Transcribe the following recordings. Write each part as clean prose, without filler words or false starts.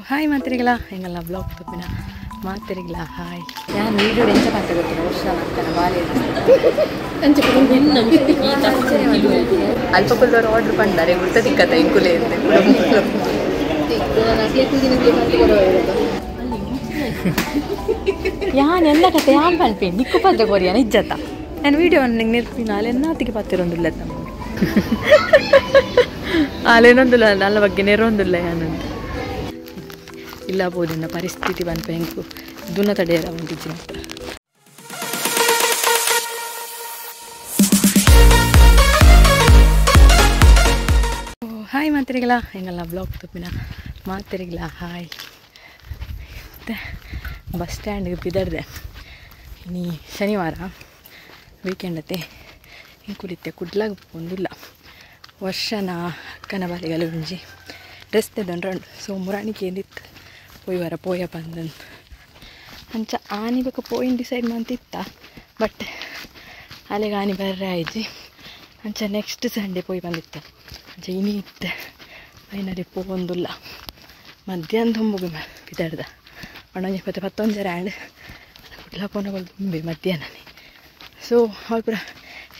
hi ಮಾತಿರಿಗಳ ಹೆಂಗಲ್ಲ blog ತಪ್ಪಿನ ಮಾತಿರಿಗಳ hi ನಾನು video ಎಂಚ ಅಂತ ಗೊತ್ತಿಲ್ಲ ವರ್ಷ ಆಗ್ತಾನೆ ಬಾಲಿ ಅಲ್ಪ ಕುಲ್ಲವರು ಆರ್ಡ್ರ್ ಪಂಡಾರೆ ಗುರ್ತ ತಿಕ್ಕತ್ತ ಇಂಕುಲೆ ಅಂತ ಯಾನ್ ಎಲ್ಲ ಕತೆ ಯಾನ್ ಪನ್ಪೆ ನಿಕ್ಕು ಪದ್ದ ಕೊರಿಯಾನ ಇಜ್ಜತ್ತ ನಾನು ವೀಡಿಯೋ ನಿಂಗೆ ನೆನಪಿನ ಅಲ್ಲೆನ್ನಾತಿಗೆ ಪತ್ತಿರೊಂದಿಲ್ಲ ನಮ್ಮ ಅಲ್ಲೇನೊಂದಿಲ್ಲ ನನ್ನ ಬಗ್ಗೆ ನೆರೊಂದಿಲ್ಲ ಯಾನಂತ ಇಲ್ಲ ಬೋದಿನ ಪರಿಸ್ಥಿತಿ ಬಂದು ಹೆಂಗು ದುನ್ನ ತಡೆಯಲ್ಲ ಒಂದಿಜ್ಜಿನ ಹಾಯ್ ಮಾತಿರಿಗಳ ಹೆಂಗಲ್ಲ ಬ್ಲಾಗ್ ತಪ್ಪಿನ ಮಾತಿರಿಗಳ ಹಾಯ್ ಮತ್ತು ಬಸ್ ಸ್ಟ್ಯಾಂಡ್ಗೆ ಬಿದ್ದರ್ದೆ ನೀ ಶನಿವಾರ ವೀಕೆಂಡ್ ಅತ್ತೆ ಹಿಂಗೆ ಕುಳಿತೆ ಕುಡ್ಲಾಗ ಒಂದಿಲ್ಲ ವರ್ಷನ ಅಕ್ಕನ ಬಾಲಿಗೆಲ್ಲ ಉಂಜಿ ಡ್ರೆಸ್ ತೆದೊಂಡ್ರಂಡು ಸೊ ಮುರಾಣಿಕೆ ಏನಿತ್ತು ಪೋಯ್ವಾರ ಪೋಯ ಬಂದನ್ ಅಂಚ ಆನಿ ಬೇಕು ಪೋಯಿನ್ ಡಿಸೈಡ್ ಮಾಡ್ತಿತ್ತ ಬಟ್ ಅಲ್ಲಿಗೆ ಆನಿ ಬರ್ರೆ ಆಯ್ತು ಅಂಚ ನೆಕ್ಸ್ಟ್ ಸಂಡೇ ಪೋಯ್ ಬಂದಿತ್ತು ಅಂಚ ಇನಿ ಇತ್ತು ಐನರಿ ಪೋಂದಿಲ್ಲ ಮಧ್ಯಾಹ್ನ ತುಂಬುಗೆ ಬಿದ್ದಾಡ್ದ ಒಣೊಂಜಿ ಪತ್ತೊಂದು ಜರ ಆ್ಯಂಡ್ ಕುಡ್ಲ ಪೋನಗಳು ತುಂಬಿ ಮಧ್ಯಾಹ್ನನೇ ಸೊ ಅವ್ರು ಪೂರ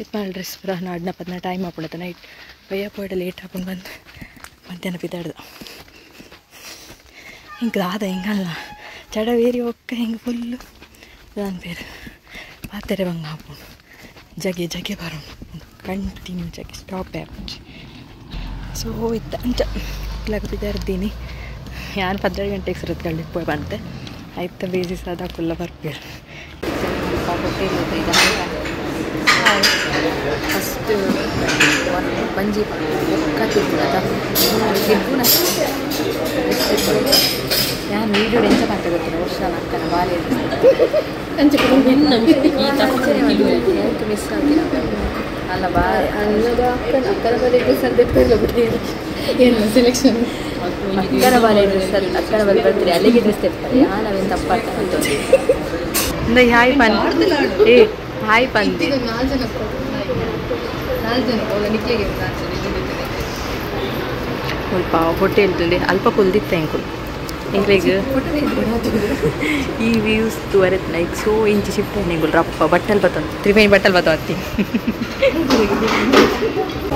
ಎತ್ಮಾಡ ಡ್ರೆಸ್ ಪೂರ ನಾಡ್ನ ಪದ್ನ ಟೈಮ್ ಹಾಕೊಂಡತ್ತ ನೈಟ್ ಬಯ್ಯ ಪೋಯ್ಡ ಲೇಟ್ ಹಾಕೊಂಡು ಬಂದು ಮಧ್ಯಾಹ್ನ ಬಿದ್ದಾಡ್ದ ಹಿಂಗೆ ಆದ ಹಿಂಗಲ್ಲ ಚಡವೇರಿ ಒಕ್ಕ ಹಿಂಗೆ ಫುಲ್ಲು ನಾನು ಬೇರೆ ಪಾತ್ರೆ ಬಂಗ ಹಾಕೊಂಡು ಜಗೆ ಜಗೆ ಬರೋಣ ಕಂಟಿನ್ಯೂ ಜಗೆ ಸ್ಟಾಪ್ ಆ್ಯಪಿ ಸೊ ಹೋಯ್ತು ಅಂಚ ಇಲ್ಲಾಗ ಬಿದ್ದಾಡ್ದೀನಿ ಯಾನು 12 ಗಂಟೆಗೆ ಸುರತ್ಕಳ್ಳಿಗೆ ಪೋಯ್ ಬಂತೆ ಆಯ್ತು ಬೇಸಿಸ್ ಅದ ಕುಲ್ಲ ಬರ್ಬೇಡ ಹೋಟೆಲ್ ಫಸ್ಟ್ ಬಂಜಿ ಒಕ್ಕ ತಿರ್ಗುಣದ ತಿರ್ಗುಣ ನಾನು ವೀಡಿಯೋ ಎಂಚ ಅಂತ ಗೊತ್ತಿಲ್ಲ ವರ್ಷ ಅಕ್ಕನ ಬಾಲಿ ಮಿಸ್ ಆಗಿಲ್ಲ ಅಲ್ಲ ಬಾ ಅಕ್ಕನ ಬಾಲಿ ಡ್ರೆಸ್ ಅಂತ ಬಿಡ್ತೀವಿ ಏನು ಸೆಲೆಕ್ಷನ್ ಅಕ್ಕನ ಬಾಲಿ ಡ್ರೆಸ್ ಅಕ್ಕನ ಬಾಲಿ ಬರ್ತೀರಿ ಅಲ್ಲಿಗೆ ಡ್ರೆಸ್ ತೆಗ್ತಾರೆ ನಾವೇನು ತಪ್ಪಾಗ್ತಾ ಅಂದ್ರೆ ಹಾಯ್ ಪನ್ ಏ ಹಾಯ್ ಪಂದಿ ಸ್ವಲ್ಪ ಹೋಟೆಲ್ದು ಅಲ್ಪ ಕುಲ್ದಿತ್ತೆ ಎಂಕುಲ್ ಎಂಕ್ಲೆಗ್ ಈ ವ್ಯೂಸ್ ತುವರೆತ್ ಲೈಕ್ ಸೊ ಇಂಚಿ ಶಿಫ್ಟ್ ಎಂಕುಲ್ ರಪ್ಪ ಬಟ್ಟಲ್ ಬತ್ತಂತ ತ್ರಿವೇಣಿ ಬಟ್ಟಲ್ ಬತ್ತ ಅತ್ತಿ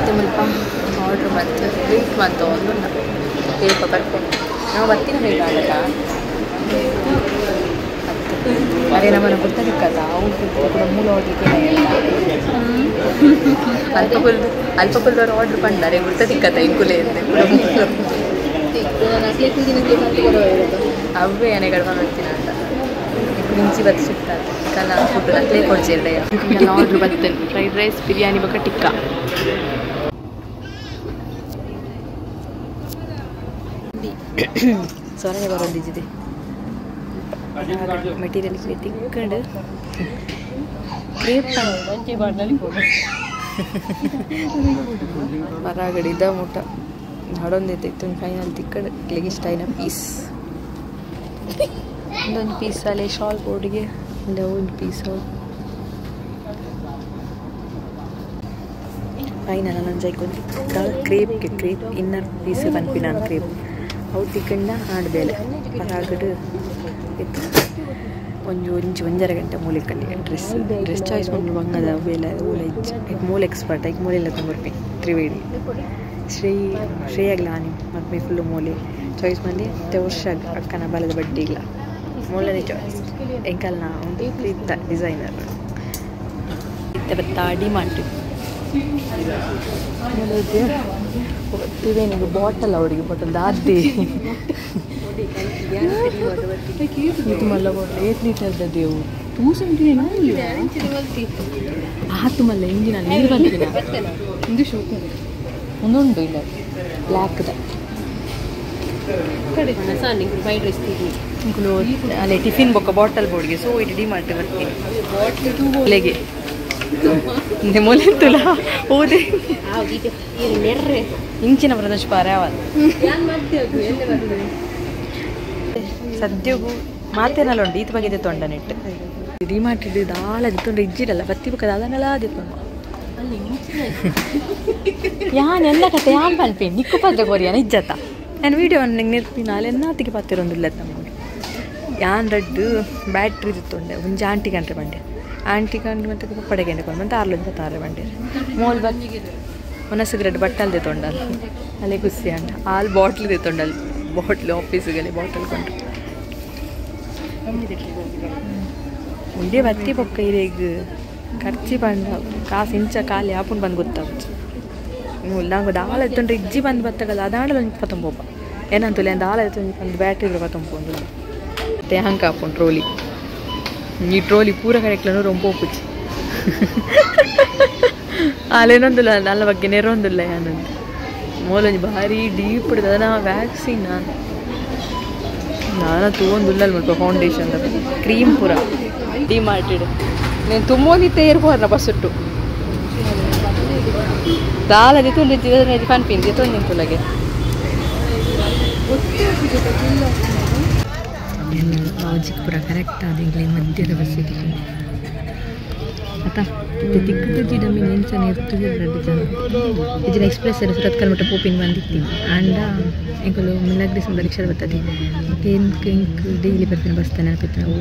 ಸ್ವಲ್ಪ ಆರ್ಡ್ರ್ ಬಂತು ವೇಟ್ ಬಂತು ಒಂದು ಪೇಪ ಕಟ್ಕೊಂಡು ನಾವು ಬರ್ತೀನಿ ವೇಟ್ ಆಗಲ್ಲ ಅದೇ ನಮ್ಮನ್ನು ಗೊತ್ತಾಗಿಕ್ಕಲ್ಲ ಅವ್ರು ಕೂಡ ಮೂಲ ಹೋಗ್ಲಿಕ್ಕೆ ಅಲ್ಪ ಕುಲ್ಲವರು ಆರ್ಡ್ರ್ ಪಂಡಾರೆ ಗುರ್ತದಿಕ್ಕತ್ತ ಇಂಕುಲೆ ಅಂತ ಅವೇ ಏನೇ ಕಡ್ಕೊಂಡು ಹೋಗ್ತೀನಿ ಅಂತ ಮಿಂಚಿ ಬತ್ತು ಸಿಗ್ತಾರೆ ಕಲ್ಲ ಫುಡ್ ಅಲ್ಲೇ ಕೊಡ್ಸಿರ್ಡೆ ಎಲ್ಲ ಆರ್ಡ್ರ್ ಬರ್ತೇನೆ ಫ್ರೈಡ್ ರೈಸ್ ಬಿರಿಯಾನಿ ಬಕ್ಕ ಟಿಕ್ಕಾ ಸೊರನೆ ಬರೋದಿದೆ ಮೆಟೀರಿಯಲ್ ತಿಕ್ಕೊಂಡು ಹೊರಗಡೆ ಇದ್ದ ಮುಟ್ಟ ಹಡೊಂದೈತೆ ಫೈನಲ್ ತಿಕ್ಕಡು ಇಲ್ಲಿಗೆ ಇಷ್ಟ ಐನ ಪೀಸ್ ಒಂದೊಂದು ಪೀಸ್ ಅಲ್ಲಿ ಶಾಲ್ ಬೋರ್ಡಿಗೆ ಇಲ್ಲ ಒಂದು ಪೀಸ್ ಫೈನಲ್ ನನ್ನ ಜೈಕೊಂಡು ಕ್ರೇಪ್ಗೆ ಕ್ರೇಪ್ ಇನ್ನರ್ ಪೀಸ್ ಬಂದ್ವಿ ನಾನು ಕ್ರೇಪ್ ಅವು ತಿಕ್ಕಂಡ ಆಡ್ಬೇಲೆ ಹೊರಗಡೆ ಇತ್ತು ಒಂಜರ ಗಂಟೆ ಮೂಲೆಕಲ್ಲಿ ಡ್ರೆಸ್ ಚಾಯ್ಸ್ ಮಾಡಿ ಬಂಗದ ಬೇಲೆ ಮೂಲೆ ಮೂಲೆ ಎಕ್ಸ್ಪರ್ಟ್ ಈಗ ಮೂಲೆಲ್ಲ ತೊಗೊಂಡ್ಬರ್ಪಿ ತ್ರಿವೇಣಿ ಶ್ರೇಯಾಗ್ಲಾನಿ ಮತ್ತು ಫುಲ್ಲು ಮೂಲೆ ಚಾಯ್ಸ್ ಮಾಡಿ ವರ್ಷ ಅಕ್ಕನ ಬಲದ ಬಡ್ಡಿ ಇಲ್ಲ ಮೂಲೆನೇ ಚಾಯ್ಸ್ ಎಂಕಲ್ ನಾ ಒಂದು ಇತ್ತ ಡಿಸೈನರ್ ಇತ್ತ ಬತ್ತ ಡಿಮಾಂಡ್ ತ್ರಿವೇಣಿಗೆ ಬಾಟಲ್ ಅವಳಿಗೆ ಬಾಟಲ್ ದಾದಿ ಇದು ಮಲ್ಲ ಬಾಟಲ್ 8 ಲೀಟರ್ದ ದೇವು 270 ಆತು ಮಲ್ಲ ಇಂಜಿನ ನೀರು ಬಂದಿನ ಇಂದು ಶೋಕ ಒಂದುಂಟು ಇಲ್ಲ ಬ್ಲ್ಯಾಕ್ದ ಫ್ರೈಡ್ ರೈಸ್ ಅಲ್ಲೇ ಟಿಫಿನ್ ಬೊಕ್ಕ ಬಾಟಲ್ ಬೋರ್ಡ್ಗೆ ಸೊ ಇದು ಡಿಮಾರ್ಟ್ ಬರ್ತೀನಿ ಒಲೆಗೆ ಮೊಲೆಂತುಲ ಓದೆ ಇಂಚಿನ ಪ್ರದೇಶ ಪಾರ ಸದ್ಯಗೂ ಮಾತೇನಲ್ಲ ಉಂಟು ಈತ ಬಗ್ಗೆ ತೊಂಡ ನೆಟ್ಟು ಡಿಮಾರ್ಟ್ ದಾಳದಿ ತೊಂಡ ಇಜ್ಜಿರಲ್ಲ ಬತ್ತಿ ಬಕ್ಕದ ಅದನ್ನೆಲ್ಲ ಆದಿತ್ತು ಯಾನ್ ಎಲ್ಲ ಕತೆ ಯಾನ್ ಪನ್ಪೆ ನಿಕ್ಕು ಪದ್ದ ಕೊರಿಯಾನ ಇಜ್ಜತ್ತ ನಾನು ವೀಡಿಯೋ ನಿಂಗೆ ನೆನಪಿನ ಅಲ್ಲಿ ನಾತಿಗೆ ಪತ್ತಿರೊಂದಿಲ್ಲ ನಮಗೆ ಯಾನ್ ರಡ್ಡು ಬ್ಯಾಟ್ರಿ ತಿತ್ತೊಂಡೆ ಒಂಜಿ ಆಂಟಿ ಕಂಡ್ರೆ ಬಂಡೆ ಆಂಟಿ ಕಂಡು ಮತ್ತೆ ಪಪ್ಪಡೆ ಕೆಂಡ್ಕೊಂಡು ಮತ್ತೆ ಆರ್ಲೊಂದು ತಾರೆ ಬಂಡೆ ಮೋಲ್ ಮನಸ್ಸಿಗೆ ರೆಡ್ ಬಟ್ಟಲು ತೆತ್ತೊಂಡಲ್ಲ ಅಲ್ಲೇ ಖುಷಿ ಅಂಡ ಹಾಲು ಬಾಟ್ಲ್ ತೆತ್ತೊಂಡಲ್ಲ ಬಾಟ್ಲು ಆಫೀಸಿಗೆ ಬಾಟಲ್ ಕೊಂಡು ಇದೇ ಬತ್ತಿ ಪಕ್ಕ ಇರೇಗ ಖರ್ಚಿ ಬಂಡ ಕಾಸು ಇಂಚ ಖಾಲಿ ಆಪುಂಡು ಬಂದು ಗೊತ್ತಾಗುತ್ತೆ ನಂಗೆ ದಾಳ ಎತ್ತೊಂಡ್ರೆ ಇಜ್ಜಿ ಬಂದು ಬತ್ತಾಗಲ್ಲ ಅದಾಡಲ್ಲ ಒಂದು ಪತ್ತೊಂಬೋಪ ಏನಂತಲ್ಲ ದಾಳ ಎತ್ತೊಂದು ಒಂದು ಬ್ಯಾಟ್ರಿ ಇದ್ರೆ ಪತ್ತೊಂಬೋದು ಮತ್ತೆ ಹಂಗೆ ಹಾಕೊಂಡು ಟ್ರೋಲಿ ಈ ಟ್ರೋಲಿ ಪೂರ ಕರೆಕ್ಟ್ಲೂ ರೊಂಬ ಒಪ್ಪುಚ್ಚಿ ಅಲ್ಲೇನೊಂದಿಲ್ಲ ನನ್ನ ಬಗ್ಗೆ ನೆರೊಂದಿಲ್ಲ ಏನಂತ ಮೂಲಂಜಿ ಭಾರಿ ಡೀಪ್ ಇಡ್ತದ ನಾ ವ್ಯಾಕ್ಸಿನ್ ನಾನು ತೊಗೊಂಡಿಲ್ಲ ಮುಲ್ಪ ಫೌಂಡೇಶನ್ ಕ್ರೀಮ್ ಪೂರ ಡಿ ಮಾರ್ಟಿಡ್ నేను తుమ్మోనితే ఏర్పోరు బస్సు దాలది తుండి కనిపింది తొంది తులగే ಲಾಜಿಕ್ ಪೂರ ಕರೆಕ್ಟ್ ಆದ ಮಧ್ಯದ ಬಸ್ಸಿಗೆ ಆತ ತಿಕ್ಕದ ಡಮ್ಮಿ ನೆನ್ಸನೆ ಇರ್ತದೆ ಎರಡು ಜನ ಇದನ್ನ ಎಕ್ಸ್ಪ್ರೆಸ್ ಸುರತ್ ಕಲ್ಮಟ್ಟ ಪೋಪಿನ ಬಂದಿತ್ತೀನಿ ಆಂಡ ಎಂಕಲು ಮಿಲಗ್ರಿ ಸಂಬಳ ರಿಕ್ಷಾ ಬರ್ತದೆ ಮತ್ತೆ ಇಂಕ್ ಡೈಲಿ ಬರ್ತೀನಿ ಬಸ್ತಾನೆ ಅನ್ಪಿತ್ತು ನಾವು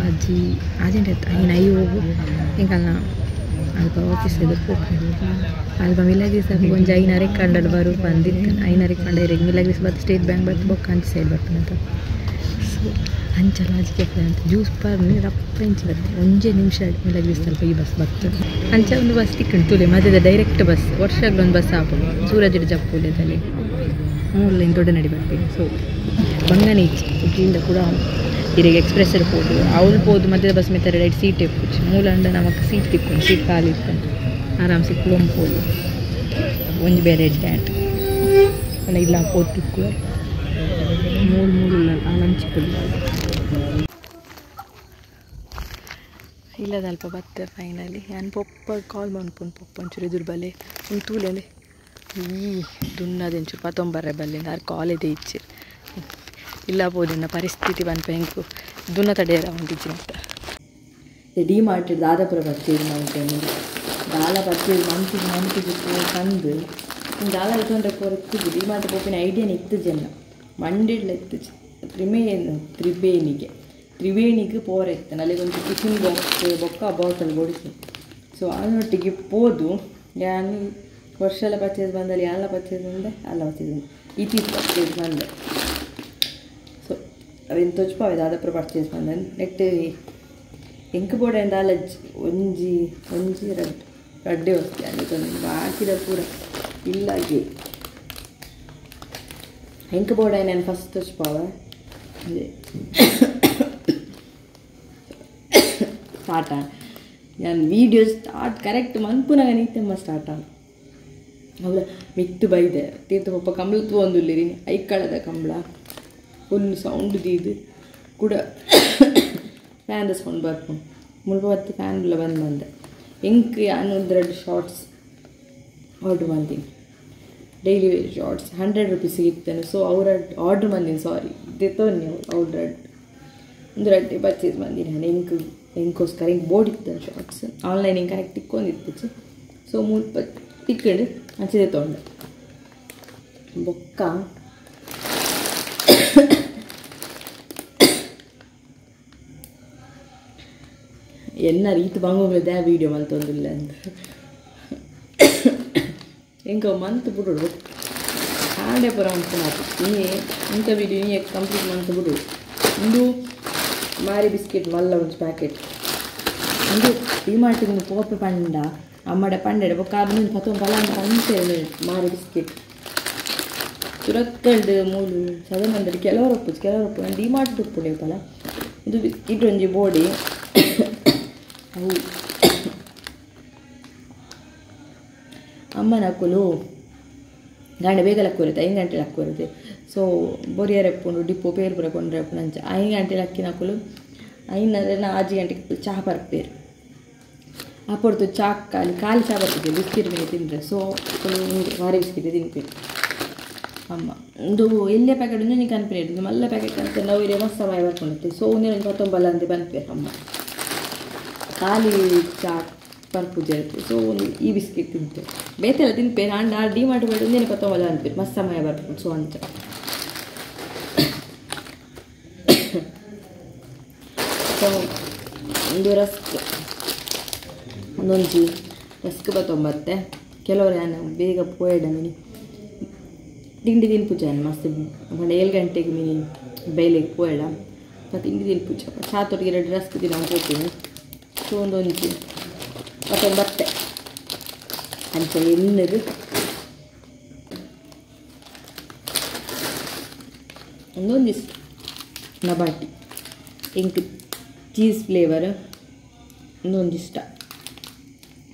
ಆಜಿ ಆಜೆಂಟ್ ಇರ್ತ ಏನು ಐ ಹೋಗು ಎಂಕಲ್ಲ ಅಲ್ಪ ಆಫೀಸಲ್ಲಿ ಹೋಗ್ತೀನಿ ಅಲ್ಪ ಮಿಲಗ್ರಿ ಸಹ ಒಂದು 5 ಕಂಡಲ್ಲಿ ಬರು ಬಂದಿತ್ತು 5 ಕಂಡ ಮಿಲಗ್ರಿ ಬರ್ತು ಸ್ಟೇಟ್ ಬ್ಯಾಂಕ್ ಬರ್ತು ಬೊಕ್ಕ ಅಂಚೆ ಸೈಡ್ ಬರ್ತಾನೆ ಅಂತ ಸೊ ಅಂಚ ಲಾಜಿಕೆ ಅಂತ ಜ್ಯೂಸ್ ಬರ್ನಿ ರಪ್ಪ ಇಂಚು ಬರ್ತದೆ 1 ನಿಮಿಷ ಮಿಲಗ್ರಿ ಸ್ವಲ್ಪ ಈ ಬಸ್ ಬರ್ತದೆ ಅಂಚ ಒಂದು ಬಸ್ ತಿಕ್ಕೊಂಡು ತುಲೆ ಮಧ್ಯದ ಡೈರೆಕ್ಟ್ ಬಸ್ ವರ್ಷಗಳೊಂದು ಬಸ್ ಹಾಕೋದು ಸೂರಜ್ ಜಪ್ಪುಲೆದಲ್ಲಿ ಮೂರಲಿಂದ ದೊಡ್ಡ ನಡಿ ಬರ್ತೀನಿ ಸೊ ಬಂಗನೆ ಇಚ್ಚಿಂದ ಕೂಡ ಇರಿಗೆ ಎಕ್ಸ್ಪ್ರೆಸ್ ಇರ್ಬೋದು ಅವ್ರು ಹೋದು ಮಧ್ಯದ ಬಸ್ ಮೆತ್ತಾರೆ ರೈಟ್ ಸೀಟ್ ಇಪ್ಪುಚ್ಚು ಮೂಲಂಡ ನಮಗೆ ಸೀಟ್ ತಿಕ್ಕೊಂಡು ಸೀಟ್ ಖಾಲಿ ಇಟ್ಕೊಂಡು ಆರಾಮ್ಸೆ ಕುಳಂಪೋದು ಒಂದು ಬೇರೆ ಡ್ಯಾಟ್ ಇಲ್ಲ ಪೋದು ತಿಕ್ಕು ಮೂರು ಲಂಚಿಕ್ಕಲ್ಲ ಇಲ್ಲದ ಅಲ್ಪ ಬತ್ತೆ ಫೈನಲಿ ನಾನು ಪೊಪ್ಪ ಕಾಲ್ ಮಾಡ್ಕೊಂಡು ಪೊಪ್ಪ ಒಂಚೂರು ಎದುರು ಬಲೆ ಒಂದು ತೂಲೆಲೆ ಈ ದುನ್ನದೆಂಚೂರು ಪತ್ತೊಂಬರ್ರೆ ಬಲ್ಲಿಂದ ಆರು ಕಾಲೇಜೇ ಇಚ್ಚೆ ಇಲ್ಲ ಬೋದಿನ ಪರಿಸ್ಥಿತಿ ಬಂದು ಹೆಂಗು ದುನ್ನ ತಡೆಯರ ಒಂದಿಚ್ಚಿ ಮತ್ತೆ ಡಿ ಮಾರ್ಟಿಡ್ ದಾದಾಪುರ ಪರ್ಚೇಸ್ ಮಾಡ್ತೇನೆ ದಾಲ ಪರ್ಚೇಸ್ ಮಂತಿಗೆ ತಂದು ದಾಲ ಇತ್ತೊಂಡ್ರೆ ಕೊರತಿದ್ದು ಡಿ ಮಾರ್ಟ್ ಪೋಪಿನ ಐಡಿಯಾನ ಇತ್ತು ಜನ ಮಂಡಿಡ್ಲ ಇತ್ತು ತ್ರಿವೇಣಿಗೆ ಪೋರ ಇತ್ತು ಅಲ್ಲಿಗೊಂದು ಟಿಫಿನ್ ಬಾಕ್ಸ್ ಬೊಕ್ಕ ಬಾಟಲ್ ಕೊಡಿಸಿ ಸೊ ಅದನ್ನೊಟ್ಟಿಗೆ ಪೋದು ನಾನು ವರ್ಷ ಎಲ್ಲ ಪರ್ಚೇಸ್ ಬಂದಲ್ಲಿ ಎಲ್ಲ ಪರ್ಚೇಸ್ ಬಂದೆ ಅಲ್ಲ ಪರ್ಚೇಸ್ ಬಂದೆ ಇತ್ತೀಚೆ ಪರ್ಚೇಸ್ ಬಂದೆ ಸೊ ಅವೆಂತ ತೊಚ್ಪಾವೆ ದಾದಾಪುರ ಪರ್ಚೇಸ್ ಬಂದೆ ನೆಟ್ಟು ಎಂಕ ಬೋರ್ಡ್ ಅಂಡ್ ಅಲ್ಲ ಒಂಜಿ ರಡ್ಡೆ ವಸ್ತಿ ಅಲ್ಲಿ ಹಾಕಿದ ಪೂರ ಇಲ್ಲಾಗಿ ಎಂಕ ಬೋರ್ಡ್ ನಾನು ಫಸ್ಟ್ ತೊಚ್ಪಾವ ಸ್ಟಾರ್ಟ್ ನಾನು ವೀಡಿಯೋ ಸ್ಟಾರ್ಟ್ ಕರೆಕ್ಟ್ ಮನ್ಪುನಾಗ ನೀತಮ್ಮ ಸ್ಟಾರ್ಟ್ ಆಗ ಅವಳ ಮಿತ್ತು ಬೈದೆ ತೀರ್ಥ ಪಪ್ಪ ಕಂಬಳ ತೊಗೊಂದುಲ್ಲಿರಿ ಐಕ್ಕಳದ ಕಂಬಳ ಫುಲ್ ಸೌಂಡ್ ದೀದು ಕೂಡ ಫ್ಯಾನ್ ದಸ್ಕೊಂಡು ಬರ್ಕೊಂಡು ಮುಲ್ಪ ಹೊತ್ತು ಫ್ಯಾನ್ ಎಲ್ಲ ಬಂದೆ ಎಂಕ್ ನಾನು 2 ಶಾರ್ಟ್ಸ್ ಆರ್ಡ್ರ್ ಮಾಡ್ತೀನಿ ಡೈಲಿ ವೇರ್ ಶಾರ್ಟ್ಸ್ 100 ರೂಪೀಸ್ ಸಿಗ್ತಾನೆ ಸೊ ಅವ್ರ ಆರ್ಡ್ರ್ ಬಂದೀನಿ ಸಾರಿ ತೆತ್ತೋನಿ ಅವ್ರ ಒಂದು ರಡ್ಡೆ ಪರ್ಚೇಸ್ ಬಂದೀನಿ ನಾನು ಎಂಕೋಸ್ಕರ ಹಿಂಗೆ ಬೋರ್ಡ್ ಇರ್ತಾನೆ ಶಾರ್ಟ್ಸ್ ಆನ್ಲೈನ್ ಹಿಂಗೆ ಕರೆಕ್ಟ್ ತಿಕ್ಕೊಂಡಿರ್ತಿತ್ತು ಸೊ ಮುಲ್ಪ ತಿಕ್ಕೊಂಡು ಹಂಚಿದೆ ತೊಗೊಂಡೆ ಬೊಕ್ಕ ಎನ್ನ ರೀತಿ ಬಂಗೋಗ್ಲದ ವೀಡಿಯೋ ಮಲ್ತೊಂದಿಲ್ಲ ಅಂತ ಹೆಂಗೆ ಮಂತ್ ಬಿಡು ಹಾಡೆ ಪರ ಅಂತ ನೀ ಇಂಥ ವೀಡಿಯೋ ನೀ ಕಂಪ್ಲೀಟ್ ಮಂತ್ ಬಿಡು ಇಂದು ಮಾರಿ ಬಿಸ್ಕೆಟ್ ಮಲ್ಲ ಒಂದು ಪ್ಯಾಕೆಟ್ ಇಂದು ಡಿಮಾರ್ಟಿಗೆ ಪೋಪೆ ಪಂಡ ಅಮ್ಮಡೆ ಪಂಡೆಡೆ ಬೊಕ್ಕ ಅದನ್ನು ಪತ್ತೊಂದು ಪಲ ಅಂತ ಪಂಚೆ ಮಾರಿ ಬಿಸ್ಕೆಟ್ ಸುರತ್ಕಲ್ಡು ಮೂಲು ಸದನಂದಡಿ ಕೆಲವರು ಒಪ್ಪು ನಾನು ಡಿಮಾರ್ಟ್ ಉಪ್ಪುಡೆ ಪಲ ಇದು ಬಿಸ್ಕಿಟ್ ಒಂಜಿ ಬೋಡಿ ಅವು ಅಮ್ಮನ ಹಾಕಲು ಗಂಡೆ ಬೇಗ ಲಕ್ಕೂರುತ್ತೆ 5 ಗಂಟೆ ಲಕ್ಕೂರುತ್ತೆ ಸೊ ಬೊರಿಯರ್ ಎಪ್ಪುಂಡು ಡಿಪ್ಪು ಪೇರು ಪೂರ ಕೊಂಡ್ರೆ ಎಪ್ಪು ನಂಚ 5 ಗಂಟೆ ಲಕ್ಕಿನ ಹಾಕಲು 5 6 ಗಂಟೆಗೆ ಚಹಾ ಬರ್ಪೇರು ಅಪ್ಪೊಡ್ತು ಚಾ ಖಾಲಿ ಚಹಾ ಬರ್ತಿದ್ದೆ ಬಿಸ್ಕಿಟ್ ಮೇಲೆ ತಿಂದರೆ ಸೊ ಭಾರಿ ಬಿಸ್ಕಿಟ್ ತಿನ್ಬೇಕು ಅಮ್ಮ ಒಂದು ಎಲ್ಲೇ ಪ್ಯಾಕೆಟ್ ಒಂದು ನೀನು ಕನ್ಪೇರ್ ಇಡ್ದು ಮಲ್ಲ ಪ್ಯಾಕೆಟ್ ಅಂತ ನಾವು ಇರೇ ಮಸ್ತ ಬಾಯಿ ಬರ್ಕೊಂಡಿರ್ತೀವಿ ಸೊ ಒಂದೇ 19 ಅಂತ ಬಂದ್ಪೇರು ಅಮ್ಮ ಖಾಲಿ ಚಾ ಪರ್ಪೂಜೆ ಇರ್ತದೆ ಸೊ ಒಂದು ಈ ಬಿಸ್ಕಿಟ್ ತಿಂತೇವೆ ಬೇತೆಲ್ಲ ತಿನ್ಪೇರು ಅಂಡ ಡಿ ಮಾಡಿ ಬೇಡ ಒಂದೇನೆ 19 ಅನ್ಪೇರು ಮಸ್ತ್ ಸಮಯ ಬರ್ಬೋದು ಸೊ ಅಂತ ಸೊ ಒಂದು ರಸ್ಕ್ ಒಂದೊಂದು ರಸ್ಕ್ ಬತ್ತೊಂಬತ್ತೆ ಕೆಲವರು ನಾನು ಬೇಗ ಪೋಯಡ ಮಿನಿ ತಿಂಡಿ ತಿನ್ಪುಜ ಮಸ್ತ್ ಒಂದು 7 ಗಂಟೆಗೆ ಮಿನಿ ಬೈಲಿಗೆ ಪೋಯಡ ಮತ್ತು ತಿಂಡಿ ತಿನ್ಪುಜ ಚಾತೊಟ್ಟಿಗೆ 2 ರಸ್ಕ್ ದಿನ ಹೋಗ್ತೀನಿ ಸೊ ಒಂದೊಂದು ಬತ್ತೊಂಬತ್ತೆ ಅಂತ ಎನ್ನದು ಒಂದೊಂದಿಷ್ಟು ನಬಾಟಿ ಇಂಕ್ ಚೀಸ್ ಫ್ಲೇವರ್ ಒಂದೊಂದಿಷ್ಟ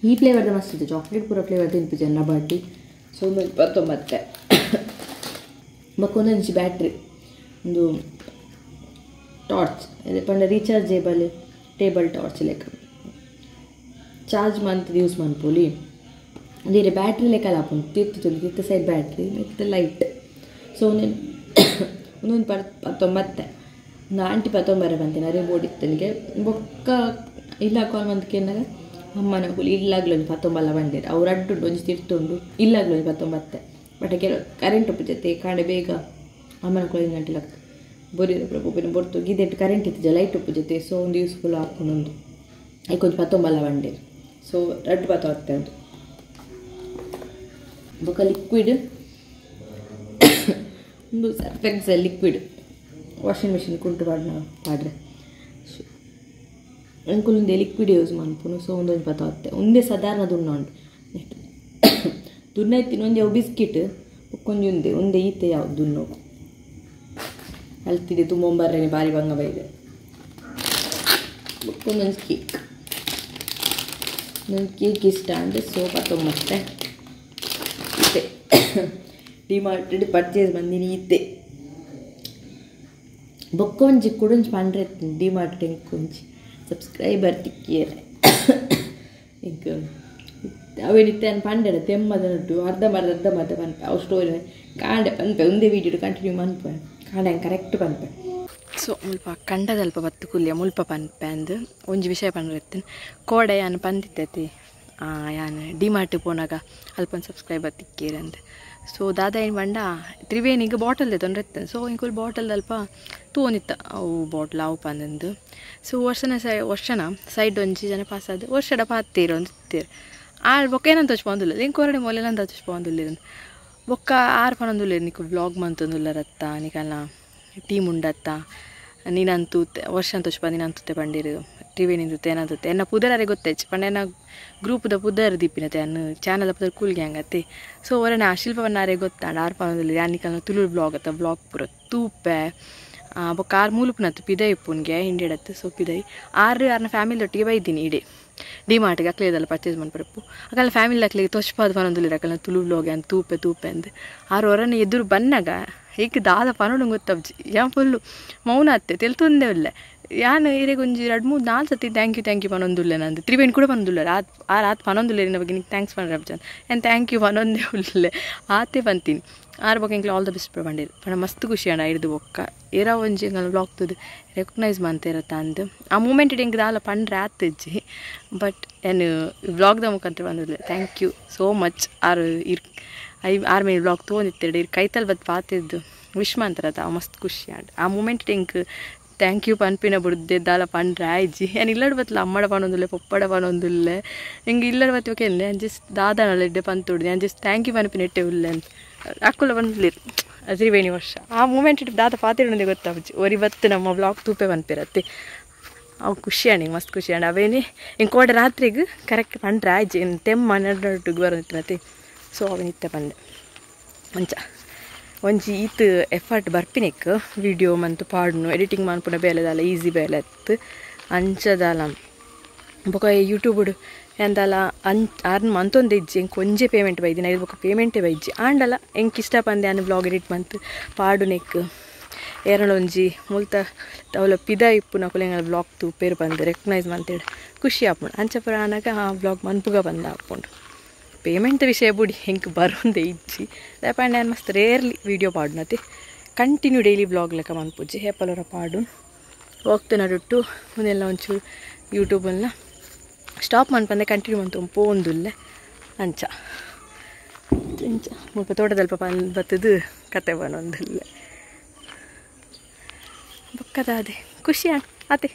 ಈ ಫ್ಲೇವರ್ದು ಮಸ್ತ್ ಇದೆ ಚಾಕ್ಲೇಟ್ ಪೂರ ಫ್ಲೇವರ್ ತಿನ್ಪಿಜ ನಬಾಟಿ ಸೊ 29 ಬಕ್ಕೊಂದೊಂದು ಬ್ಯಾಟ್ರಿ ಒಂದು ಟಾರ್ಚ್ ಅದೇ ಪಂಡ ರೀಚಾರ್ಜೇಬಲ್ ಟೇಬಲ್ ಟಾರ್ಚ್ ಲೆಕ್ಕ ಚಾರ್ಜ್ ಮಂತ್ ಯೂಸ್ ಮಾಡ್ಪೋಲಿ ಅದೇ ಬ್ಯಾಟ್ರಿ ಲೆಕ್ಕ ಹಾಕೊಂಡು ತಿರ್ತು ಸೈಡ್ ಬ್ಯಾಟ್ರಿ ಮತ್ತು ಲೈಟ್ ಸೊ ಒಂದೊಂದು 19 ಒಂದು ಆಂಟಿ 19 ಬಂತೇನೆ ಅದೇ ಬೋಡಿತ್ತನಿಗೆ ಬೊಕ್ಕ ಇಲ್ಲ ಕಾಲ್ ಮಂತ್ಗೆ ಏನಾಗ ಅಮ್ಮನ ಕೂಲಿ ಇಲ್ಲಾಗ್ಲೂ 19 ಬಂದಿರ ಅವ್ರು ಅಡ್ಡುಂಡು ಒಂಜಿ ತಿರ್ತುಂಡು ಇಲ್ಲಾಗ್ಲೂ 19 ಬಟ್ ಕೆಲವು ಕರೆಂಟ್ ಒಪ್ಪಿಜತ್ತೆ ಕಾಡೆ ಬೇಗ ಅಮ್ಮನ ಕೂಲಿ 5 ಗಂಟೆ ಆಗ್ತದೆ ಬರೀ ಒಪ್ಪಿನ ಬರ್ತು ಗಿದೆಟ್ಟು ಕರೆಂಟ್ ಇತ್ತು ಲೈಟ್ ಒಪ್ಪಿಜತ್ತೆ ಸೊ ಒಂದು ಯೂಸ್ಫುಲ್ ಹಾಕೊಂಡೊಂದು ಐಕೊಂದು 19 ಬಂದಿರ ಸೊ 2 ಅಂತ ಬೊಕ್ಕ ಲಿಕ್ವಿಡ್ ಒಂದು ಸರ್ಫೆಕ್ಸ್ ಲಿಕ್ವಿಡ್ ವಾಷಿಂಗ್ ಮಿಷಿನ್ ಕುಂಟು ಪಾಡ್ರೆ ಸೊ ಅಂಕುಲಿಂದ ಲಿಕ್ವಿಡ್ ಯೂಸ್ ಮಾಡ್ಪುನು ಸೊ ಒಂದೊಂದು 20 ಒಂದೇ ಸಾಧಾರಣ ದುಣ್ಣ ಉಂಟು ನೆಕ್ಸ್ಟ್ ದುಣ್ಣ ಇತ್ತಿನ ಒಂದೇ ಅವು ಬಿಸ್ಕಿಟ್ ಕೊಂಜಿ ಒಂದೇ ಈತೆ ಯಾವ್ದು ದುಣ್ಣು ಅಲ್ತಿದೆ ತುಂಬೊಂಬರ್ರೇನೆ ಭಾರಿ ಬಂಗ ಬೈದೆ ಒಂದೊಂದು ಕೇಕ್ ಒಂದು ಕೇಕ್ ಇಷ್ಟ ಅಂದರೆ ಸೊ 19 ಈತೆ ಡಿಮಾರ್ಟೆಡ್ ಪರ್ಚೇಸ್ ಬಂದಿನಿ ಈತೆ ಬೊಕ್ಕೊಂಜಿ ಕುಡೊಂಜಿ ಪಂಡ್ರೆ ಡಿಮಾರ್ಟ್ ಕೊಂಜಿ ಸಬ್ಸ್ಕ್ರೈಬರ್ ತಿಕ್ಕಿಯರೆ ಈಗ ಅವೇನಿತ್ತೆ ಅನ್ ಪಂಡೆಡ ತೆಮ್ಮದ ನಟ್ಟು ಅರ್ಧ ಮರ್ದ ಪನ್ಪೆ ಅವು ಸ್ಟೋರಿ ಕಾಂಡೆ ಪನ್ಪೆ ಒಂದೇ ವೀಡಿಯೋ ಕಂಟಿನ್ಯೂ ಮನ್ಪೆ ಕಾಂಡೆ ಕರೆಕ್ಟ್ ಪನ್ಪೆ ಸೊ ಮುಲ್ಪ ಕಂಡದಲ್ಪ ಬತ್ತು ಕುಲ್ಯ ಮುಲ್ಪ ಪನ್ಪೆ ಅಂದು ಒಂಜಿ ವಿಷಯ ಪಂಡ್ರೆತ್ತೇನೆ ಕೋಡೆ ಯಾನು ಪಂದಿತ್ತೈತಿ ಯಾನು ಡಿಮಾರ್ಟ್ ಪೋನಾಗ ಅಲ್ಪೊಂದು ಸಬ್ಸ್ಕ್ರೈಬರ್ ತಿಕ್ಕೀರಿ ಅಂದೆ ಸೊ ದಾದ ಏನು ಬಂಡ ತ್ರಿವೇಣಿಗೆ ಬಾಟಲ್ ತೊಂದರೆ ಇರ್ತೇನೆ ಸೊ ಇಂಕುಲ್ ಬಾಟಲ್ ಅಲ್ಪ ತೂನಿತ್ತ ಅವು ಬಾಟ್ಲ್ ಅವು ಪಂದಂದು ಸೊ ವರ್ಷನ ಸೈಡ್ ಒಂಜಿ ಜನ ಪಾಸ್ ಆದ ವರ್ಷಡ ಪಾತೀರು ಅಂತೀರು ಬೊಕ್ಕ ಏನಂತ ಹಚ್ಕೊಂದಿಲ್ಲ ಇಂಕೊರಡೆ ಮೊಲೆನಂತ ಹಚ್ಕೊಂದಿಲ್ಲ ಬೊಕ್ಕ 6 ಪನೊಂದುಲ್ಲ ನಿಕ್ಕು ಬ್ಲಾಗ್ ಮಂತೊಂದುಲ್ಲರತ್ತ ನಿಕಲ್ನ ಟೀಮ್ ಉಂಡತ್ತ ನೀನಂತೂ ವರ್ಷ ಅಂತ ಹಚ್ಪ ನೀನಂತುತ್ತೆ ಪಂಡಿರು ತ್ರಿವೇಣಿಂದುತ್ತೆ ಏನಂತುತ್ತೆ ಎನ್ನ ಪುದರರೆ ಗೊತ್ತೈಚ್ ಪಂಡೆನ ಗ್ರೂಪ್ದ ಪುದರ್ ದಿಪ್ಪಿನತೆ ಅನ್ನು ಚಾನಲ್ ಪುದರ್ ಕೂಲ್ಗೆ ಹಂಗತ್ತೆ ಸೊ ಅವರನ್ನ ಶಿಲ್ಪವನ್ನಾರೇ ಗೊತ್ತಾಂಡ 6 ಪನೊಂದುಲ್ಲ ಯಾನಿಕಲ್ನ ತುಳುಳು ಬ್ಲಾಗ್ ಅತ್ತ ಬ್ಲಾಗ್ ಪುರ ತೂಪೆ ಬೊಕ್ಕ 6 ಮೂಲಪುನತ್ತು ಪಿದೈ ಉಪ್ಪುನ್ಗೆ ಹಿಂಡಿಡತ್ತು ಸೊ ಪಿದೈ 6 ಫ್ಯಾಮಿಲಿ ಒಟ್ಟಿಗೆ ಬೈದ್ದೀನಿ ಇಡೀ ಡಿಮಾರ್ಟ್ಗೆ ಅಕ್ಲೇದಲ್ಲ ಪರ್ಚೇಸ್ ಮಾಡ್ಬರಪ್ಪು ಅಕಲ್ನ ಫ್ಯಾಮಿಲಿ ಅಕ್ಲಿಗೆ ತೊಚ್ಪಾದ ಪನೊಂದುಲ್ಲ ಅಕಲ್ನ ತುಳು ಬ್ಲಾಗ್ ಅಂತ ತೂಪೆ ಅಂದು 6 ಹೊರನ ಎದುರು ಬನ್ನಾಗ ಹೇಗೆ ದಾದ ಪನೋಡು ಗೊತ್ತಬ್ಜಿ ಯಾನ್ ಫುಲ್ಲು ಮೌನ ಅತ್ತೆ ತೆಲ್ತೊಂದೇ ಉಳ್ಳೆ ಯಾನು ಇರೇಗ ಒಂಜಿ 2-3-4 ಸತಿ ಥ್ಯಾಂಕ್ ಯು ಪನೊಂದುಲ್ಲೆ ನಂದು ತ್ರಿವೇಣಿ ಕೂಡ ಪನೊಂದುಲ್ಲ ರಾತ್ ಪನೊಂದುಲ್ಲೆ ನಿನ್ನ ಬಗ್ಗೆ ನಿಂಗೆ ಥ್ಯಾಂಕ್ಸ್ ಪಂಡ್ರೆ ಅಬ್ಜಾನ್ ಏನು ಥ್ಯಾಂಕ್ ಯು ಪನೊಂದೇ ಉಳ್ಳೆ ಆತೆ ಬಂತೀನಿ 6 ಬಗ್ಗೆ ಇಂಕ್ಲ ಆಲ್ ದ ಬೆಸ್ಟ್ ಬಂಡಿರು ಪಣ ಮಸ್ತ್ ಖುಷಿ ಅಣ್ಣ ಹಿಡಿದು ಬೊಕ್ಕ ಏರ ಒಂಜಿ ಎಂಗಲ್ ಬ್ಲಾಗ್ತದು ರೆಕಗ್ನೈಸ್ ಮಾಡ್ತಿರತ್ತ ಅಂದು ಆ ಮೂಮೆಂಟ್ ಹಿಂಗೆ ದಾಲ ಪಂಡ್ರೆ ಆತಜ್ಜಿ ಬಟ್ ಏನು ಬ್ಲಾಗ್ದ ಮುಖಾಂತರ ಬಂದಿಲ್ಲ ಥ್ಯಾಂಕ್ ಯು ಸೋ ಮಚ್ 6 ಮೇಲೆ ಬ್ಲಾಗ್ ತೊಗೊಂಡಿತ್ತೇಳಿ ಕೈತಲ್ ಬದ್ದು ಪಾತಿದ್ದು ವಿಶ್ ಮಾಡ್ತಾರತ್ತ ಮಸ್ತ್ ಖುಷಿ ಆಡ್ ಆ ಮೂಮೆಂಟ್ ಹಿಂಗೆ ಥ್ಯಾಂಕ್ ಯು ಪನ್ಪಿನ ಬಿಡ್ದೆ ದಾಲ ಪಂಡ್ರೆ ಆಯ್ಜಿ ಏನು ಇಲ್ಲಡ್ ಬತ್ತಲ್ಲ ಅಮ್ಮಡ ಪನೊಂದುಲ್ಲೆ ಪಪ್ಪಡ ಪನೊಂದುಲ್ಲೆ ಹಿಂಗೆ ಇಲ್ಲಡ್ ಬತ್ತೋಕೆ ಜಸ್ಟ್ ದಾದಾನಲ್ಲ ಇಡ್ಡೆ ಪಂತುಡ್ದೆ ನಾನು ಜಸ್ಟ್ ಥ್ಯಾಂಕ್ ಯು ಪನ್ಪಿನ ಇಟ್ಟೆ ಉಲ್ಲೆ ಅಂತ ಅಕ್ಕುಲ್ಲ ಬಂದ್ಲಿರು ತ್ರಿವೇಣಿ ವರ್ಷ ಆ ಮೂಮೆಂಟ್ ಇಟ್ಟು ದಾದ ಪಾತಿರೋದೇ ಗೊತ್ತಾಗ್ಜಿ ಒರಿ ಬತ್ತು ನಮ್ಮ ಬ್ಲಾಗ್ ತೂಪೆ ಪನ್ಪಿರತ್ತೆ ಅವು ಖುಷಿ ಅಣ್ಣ ಮಸ್ತ್ ಖುಷಿ ಅಣ್ಣ ಅವೇನೇ ಹಿಂಗೆ ಕೋಡೆ ರಾತ್ರಿಗೆ ಕರೆಕ್ಟ್ ಪಂಡ್ರೆ ಆಯ್ಜಿ ತೆಮ್ಮ ನಡ್ನೊಟ್ಟಿಗೆ ಬರೋತ್ತಿನತ್ತೆ ಸೊ ಅವನಿತ್ತ ಬಂದೆ ಮಂಚ ಒಂಜಿ ಈತ್ ಎಫರ್ಟ್ ಬರ್ಪಿನಿಕ್ ವಿಡಿಯೋ ಮಂತು ಪಾಡ್ನು ಎಡಿಟಿಂಗ್ ಮಾಡ್ಪುನ ಬೇಲೆದಲ್ಲ ಈಸಿ ಬೇಲೆ ಎತ್ತು ಅಂಚದಲ್ಲ ಬೊಕ ಯೂಟ್ಯೂಬ್ ಎಂದಲ್ಲ ಅರ್ನ್ ಮಂತೊಂದು ಇಜ್ಜಿ ಹೆಂಗೆ ಕೊಂಜೆ ಪೇಮೆಂಟ್ ಬೈದಿನ ಇದು ಬೊಕ ಪೇಮೆಂಟೇ ಬೈಜ್ಜಿ ಆಂಡಲ್ಲ ಹೆಂಗೆ ಇಷ್ಟ ಪಂದೆ ಅನ್ನ ಬ್ಲಾಗ್ ಎಡಿಟ್ ಮಂತ್ ಪಾಡು ನೆಕ್ ಎರಡೊಂಜಿ ಮುಲ್ತ ಅವಳ ಪಿದ ಇಪ್ಪು ನಕುಲೆಂಗಳ ಬ್ಲಾಗ್ ತೂಪೇರು ಬಂದು ರೆಕಗ್ನೈಸ್ ಮಂತೇಳಿ ಖುಷಿ ಆಪುಂಡು ಅಂಚಪುರ ಆನಾಗ ಆ ಬ್ಲಾಗ್ ಮನ್ಪುಗ ಬಂದ ಹಾಕ್ಕೊಂಡು ಪೇಮೆಂಟ್ ವಿಷಯ ಬುಡಿ ಹೆಂಗೆ ಬರೋಂದೇ ಇಜ್ಜಿ ದಯಪಂಡ ನಾನು ಮಸ್ತ್ ರೇರ್ಲಿ ವೀಡಿಯೋ ಪಾಡ್ನತಿ ಕಂಟಿನ್ಯೂ ಡೈಲಿ ಬ್ಲಾಗ್ ಲೆಕ್ಕ ಮನ್ಪುಜ್ಜಿ ಹೇಪಲವರ ಪಾಡು ಹೋಗ್ತು ನಡುಟ್ಟು ಮುಂದೆಲ್ಲ ಒಂಚೂರು ಯೂಟ್ಯೂಬಲ್ಲ ಸ್ಟಾಪ್ ಮನ್ಪಂದೆ ಕಂಟಿನ್ಯೂ ಮಂತು ಪೋಂದುಲ್ಲೆ ಅಂಚ ಮುಲ್ಪ ತೋಟದಲ್ಪ ಬತ್ತದು ಕತೆ ಬನ್ನೊಂದುಲ್ಲೆ ಬೊಕ್ಕದ ಅದೇ ಖುಷಿ ಅತ್ತೆ